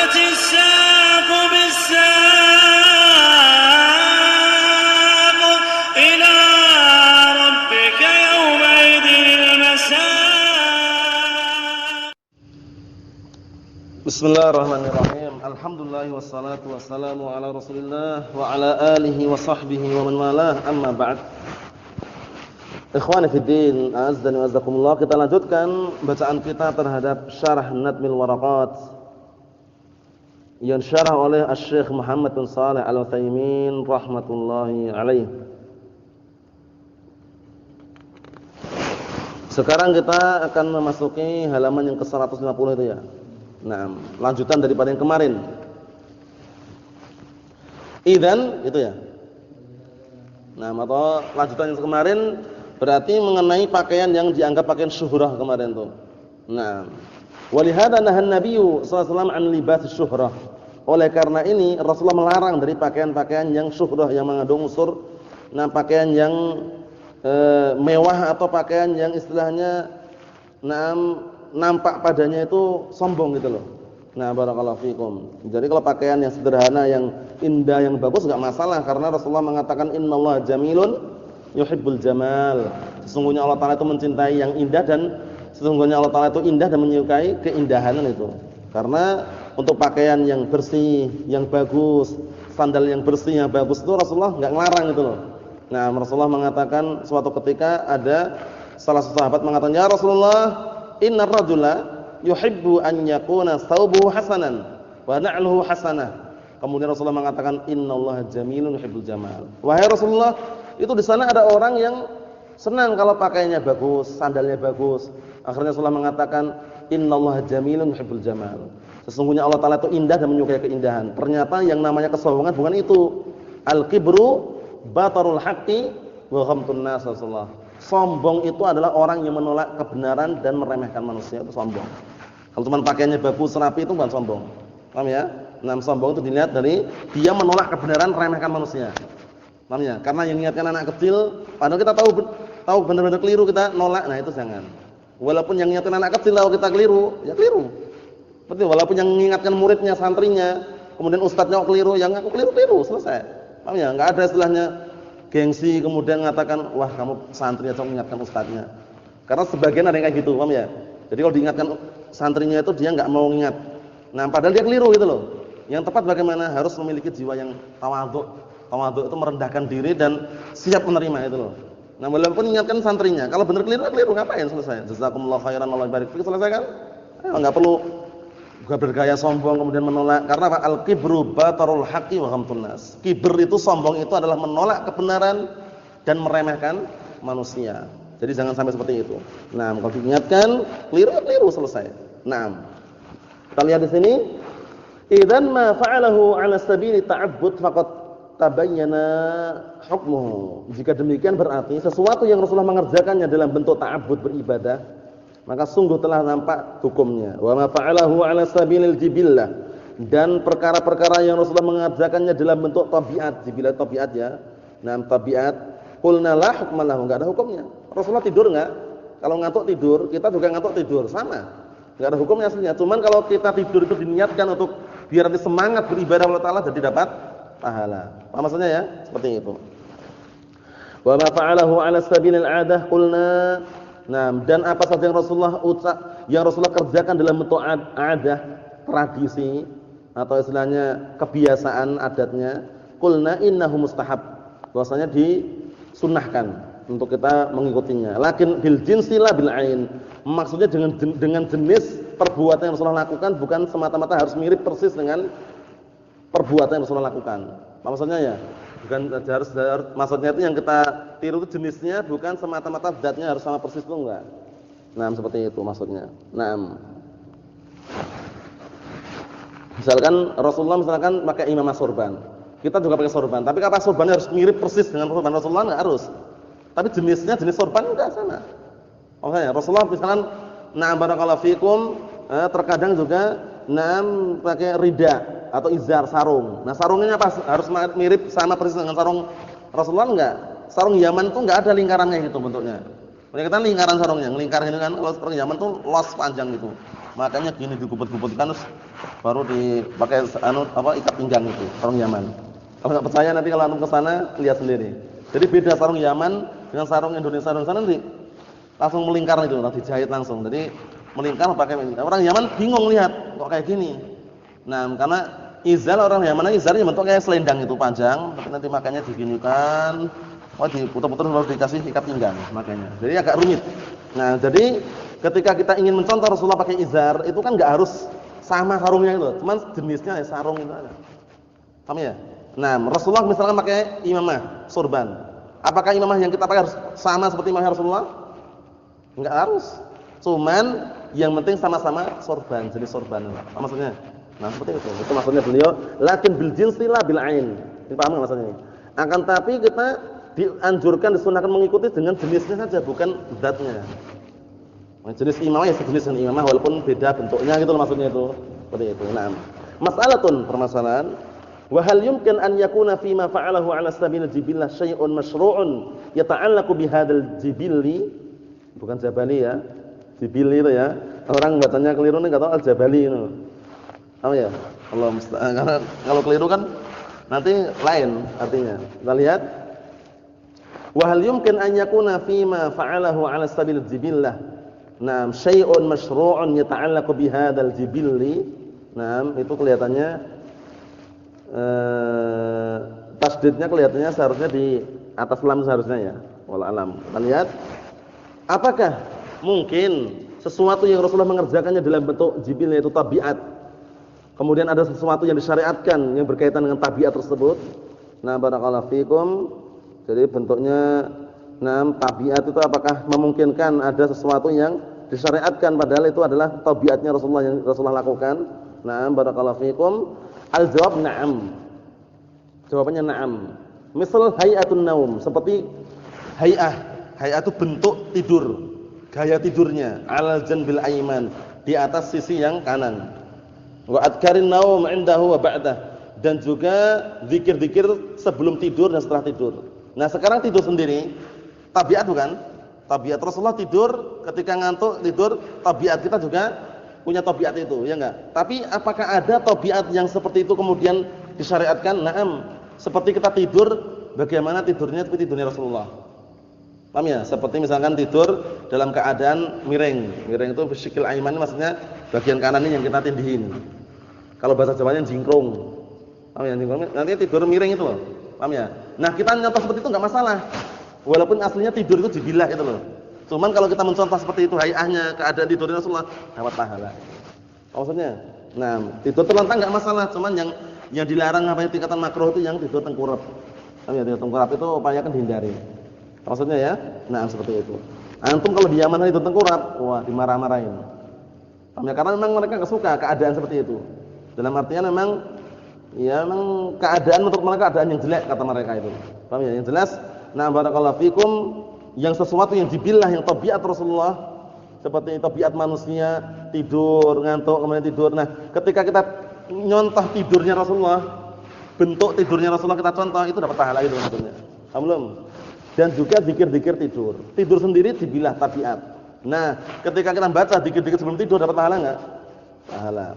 والتفت الساق بالساق إلى ربك يومئذ المساق. بسم الله الرحمن الرحيم. Alhamdulillah wassalatu wassalamu ala Rasulillah wa ala alihi wa sahbihi wa man walah. Amma ba'd. Ikhwani fi din, a'azzani wa azzakumullah. Kita lanjutkan bacaan kita terhadap Syarah Nadmil Waraqat yang syarah oleh Asy-Syaikh Muhammad bin Shalih Al-Utsaimin rahmatullahi alaih. Sekarang kita akan memasuki halaman yang ke-150 itu ya. Nah, lanjutan daripada yang kemarin. Idzan itu ya. Nah, atau lanjutan yang kemarin berarti mengenai pakaian yang dianggap pakaian syuhrah kemarin tuh. Nah, walihada nahan nabiyyu sallallahu alaihi wasallam an libas syuhrah. Oleh karena ini Rasulullah melarang dari pakaian-pakaian yang syuhrah yang mengandung unsur pakaian yang mewah atau pakaian yang istilahnya nampak padanya itu sombong gitu loh. Nah, barakallahu fikum. Jadi kalau pakaian yang sederhana, yang indah, yang bagus enggak masalah karena Rasulullah mengatakan innallaha jamilun yuhibbul jamal. Sesungguhnya Allah Taala itu mencintai yang indah dan sesungguhnya Allah Taala itu indah dan menyukai keindahan itu. Karena untuk pakaian yang bersih, yang bagus, sandal yang bersih, yang bagus itu Rasulullah enggak ngelarang gitu loh. Nah, Rasulullah mengatakan suatu ketika ada salah satu sahabat mengatakan, "Ya Rasulullah, innar rajula yuhibbu an yakuna thawbuhu hasanan wa na'luhu hasanah." Kemudian Rasulullah mengatakan, "Innallaha jamilun yuhibbul jamal." Wahai Rasulullah, itu di sana ada orang yang senang kalau pakaiannya bagus, sandalnya bagus. Akhirnya Rasulullah mengatakan, "Innallaha jamilun yuhibbul jamal." Sesungguhnya Allah Taala itu indah dan menyukai keindahan. Ternyata yang namanya kesombongan bukan itu. Al-kibru batarul haqqi wa ghamtun nas. Sombong itu adalah orang yang menolak kebenaran dan meremehkan manusia, itu sombong. Kalau cuma pakaiannya bagus, rapi itu bukan sombong. Paham ya? Nah, sombong itu dilihat dari dia menolak kebenaran, meremehkan manusia. Paham ya? Karena yang mengingatkan anak kecil, padahal kita tahu benar-benar keliru kita nolak, nah itu jangan. Walaupun yang mengingatkan anak kecil kalau kita keliru, ya keliru. Seperti walaupun yang mengingatkan muridnya, santrinya, kemudian ustadznya keliru, yang aku keliru, selesai. Paham ya? Enggak ada istilahnya gengsi kemudian mengatakan, "Wah, kamu santrinya coba mengingatkan ustadznya." Karena sebagian ada yang kayak gitu, paham ya? Jadi kalau diingatkan santrinya itu dia enggak mau ingat. Nah, padahal dia keliru gitu loh. Yang tepat bagaimana? Harus memiliki jiwa yang tawadhu. Tawadhu itu merendahkan diri dan siap menerima itu loh. Nah, walaupun ingatkan santrinya, kalau benar keliru ngapain, selesai. Jazakumullahu khairan, Allah barik fiik, selesai kan? Enggak perlu bergaya sombong kemudian menolak. Karena apa? Al-kibru batarul haqqi wa ghamtun nas. Kibr itu, sombong itu adalah menolak kebenaran dan meremehkan manusia. Jadi jangan sampai seperti itu. Nah, kalau diingatkan keliru selesai. Nah, kita lihat di sini, idzan ma fa'alahu 'ala sabili ta'abbud faqad tabayyana hukmuhu. Jika demikian berarti sesuatu yang Rasulullah mengerjakannya dalam bentuk ta'abbud, beribadah, maka sungguh telah nampak hukumnya. Wa ma fa'alahu 'ala sabilil jibillah, dan perkara-perkara yang Rasulullah mengerjakannya dalam bentuk tabiat, jibillah tabiat ya. Nah, tabiat, qulna la hukma lahu, enggak ada hukumnya. Rasulullah tidur enggak? Kalau ngantuk tidur, kita juga ngantuk tidur, sama. Enggak ada hukumnya aslinya. Cuman kalau kita tidur itu diniatkan untuk biar nanti semangat beribadah Allah Taala, jadi dapat pahala. Apa maksudnya ya? Seperti itu. Wa ma fa'alahu 'ala sabilil 'adah qulna. Nah, dan apa saja yang Rasulullah kerjakan dalam bentuk adah, tradisi atau istilahnya kebiasaan adatnya, qulna innahu mustahab, bahwasanya disunnahkan untuk kita mengikutinya. Lakin bil jinsi la bil ain. Maksudnya dengan jenis perbuatan yang Rasulullah lakukan, bukan semata-mata harus mirip persis dengan perbuatan yang Rasulullah lakukan. Maksudnya ya, bukan harus maksudnya itu yang kita tiru itu jenisnya, bukan semata-mata zatnya harus sama persis itu enggak. Nah, seperti itu maksudnya. Nah, misalkan Rasulullah pakai imamah sorban, kita juga pakai sorban, tapi apa sorbannya harus mirip persis dengan sorban Rasulullah? Enggak harus. Tapi jenisnya jenis sorban enggak sama. Makanya Rasulullah misalkan, na'am barakallahu fikum, terkadang juga pakai rida atau izar, sarung. Nah, sarungnya apa? Harus mirip sama persis dengan sarung Rasulullah enggak? Sarung Yaman tuh enggak ada lingkarannya gitu bentuknya. Mereka kan lingkaran sarungnya, ngelingkar ini kan. Kalau sarung Yaman tuh los panjang gitu. Makanya gini digubut-gubutkan terus baru dipakai ikat pinggang itu, sarung Yaman. Kalau enggak percaya nanti kalau antum ke sana lihat sendiri. Jadi beda sarung Yaman dengan sarung Indonesia. Sarung sana nanti langsung melingkar itu, nanti dijahit langsung. Jadi melingkar pakai orang Yaman bingung lihat kok kayak gini. Nah, karena izar orang Yaman izarnya bentuknya selendang itu panjang, tapi nanti makanya diginikan, diputar-putar lalu dikasih ikat pinggang makanya. Jadi agak rumit. Nah, jadi ketika kita ingin mencontoh Rasulullah pakai izar, itu kan enggak harus sama sarungnya itu, cuman jenisnya sarung itu aja. Paham ya? Nah, Rasulullah misalkan pakai imamah, sorban. Apakah imamah yang kita pakai harus sama seperti imamah Rasulullah? Enggak harus. Cuman yang penting sama-sama sorban, jenis sorban. Apa maksudnya? Nah, seperti itu. Itu maksudnya beliau, lakin bil jinsi la bil ain. Ini paham enggak maksudnya ini? Akan tapi kita dianjurkan, disunahkan mengikuti dengan jenisnya saja, bukan zatnya. Jenis imamah ya sejenis dengan imamah walaupun beda bentuknya gitu loh maksudnya itu. Seperti itu. Nah, mas'alatun permasalahan, wa hal yumkin an yakuna fi ma fa'alahu 'ala sabil jibillah syai'un masyru'un yata'allaqu bi hadzal jibilli, bukan jabali ya. Jibilli itu ya. Orang bacanya keliru nih enggak tahu al-jabali itu. Tahu ya? Allah musta'an. Karena kalau keliru kan nanti lain artinya. Kita lihat, wa hal yumkin an yakuna fi ma fa'alahu 'ala sabil jibillah, nah, syai'un masyru'un yata'allaqu bi hadzal jibilli. Nah, itu kelihatannya tasdidnya kelihatannya seharusnya di atas lam seharusnya ya. Wallahu alam. Kita lihat apakah mungkin sesuatu yang Rasulullah mengerjakannya dalam bentuk jibil yaitu tabiat. Kemudian ada sesuatu yang disyariatkan yang berkaitan dengan tabiat tersebut. Nah, barakallahu fikum. Jadi bentuknya tabiat itu apakah memungkinkan ada sesuatu yang disyariatkan padahal itu adalah tabiatnya Rasulullah yang Rasulullah lakukan? Nah, barakallahu fikum. Al-jawab na'am. Jawabannya na'am. Misal hay'atun naum, seperti hay'ah. Hay'ah itu bentuk tidur, gaya tidurnya, alal janbil aiman, di atas sisi yang kanan. Wa adkarin naum indahu wa ba'dah, dan juga zikir-zikir sebelum tidur dan setelah tidur. Nah, sekarang tidur sendiri tabiat bukan? Tabiat Rasulullah tidur, ketika ngantuk tidur, tabiat kita juga punya tabiat itu, ya enggak? Tapi apakah ada tabiat yang seperti itu kemudian disyariatkan? Naam. Seperti kita tidur, bagaimana tidurnya seperti tidurnya Rasulullah. Paham ya? Seperti misalkan tidur dalam keadaan miring. Miring itu bisikil aiman, maksudnya bagian kanan ini yang kita tindihin. Kalau bahasa Jawanya jingkrung. Paham ya? Jingkrung. Nanti tidur miring itu loh. Paham ya? Nah, kita nyontoh seperti itu enggak masalah. Walaupun aslinya tidur itu jibilah itu loh. Cuman kalau kita mencontoh seperti itu hayahnya, keadaan tidurnya Rasulullah, dapat pahala. Maksudnya, nah, tidur terlentang enggak masalah, cuman yang dilarang apa yang tingkatan makruh itu yang tidur tengkurap. Ya, tidur tengkurap itu upayakan dihindari. Maksudnya ya, nah seperti itu. Antum kalau di Yaman tidur tengkurap, wah dimarah-marahin. Karena memang mereka enggak suka keadaan seperti itu. Dalam artian memang keadaan menurut mereka keadaan yang jelek kata mereka itu. Paham ya? Yang jelas, nah barakallahu fikum, yang sesuatu yang jibillah, yang tabiat Rasulullah, seperti tabiat manusia, tidur, ngantuk, kemudian tidur. Nah, ketika kita nyontoh tidurnya Rasulullah, bentuk tidurnya Rasulullah kita contoh, itu dapat pahala itu maksudnya. Paham belum? Dan juga zikir-zikir tidur. Tidur sendiri jibillah tabiat. Nah, ketika kita baca zikir-zikir sebelum tidur dapat pahala enggak? Pahala.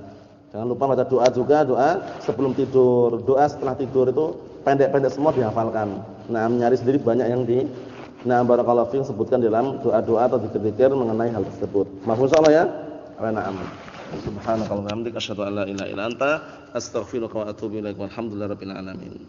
Jangan lupa baca doa juga, doa sebelum tidur, doa setelah tidur itu pendek-pendek semua dihafalkan. Nah, nyari sendiri banyak yang barakallahu fiikum sebutkan dalam doa-doa atau zikir-zikir mengenai hal tersebut. Mahfuz insyaallah ya. Na'am. Subhanakallahumma wa bihamdika asyhadu an la ilaha illa anta astaghfiruka wa atubu ilaik. Walhamdulillahirabbil alamin.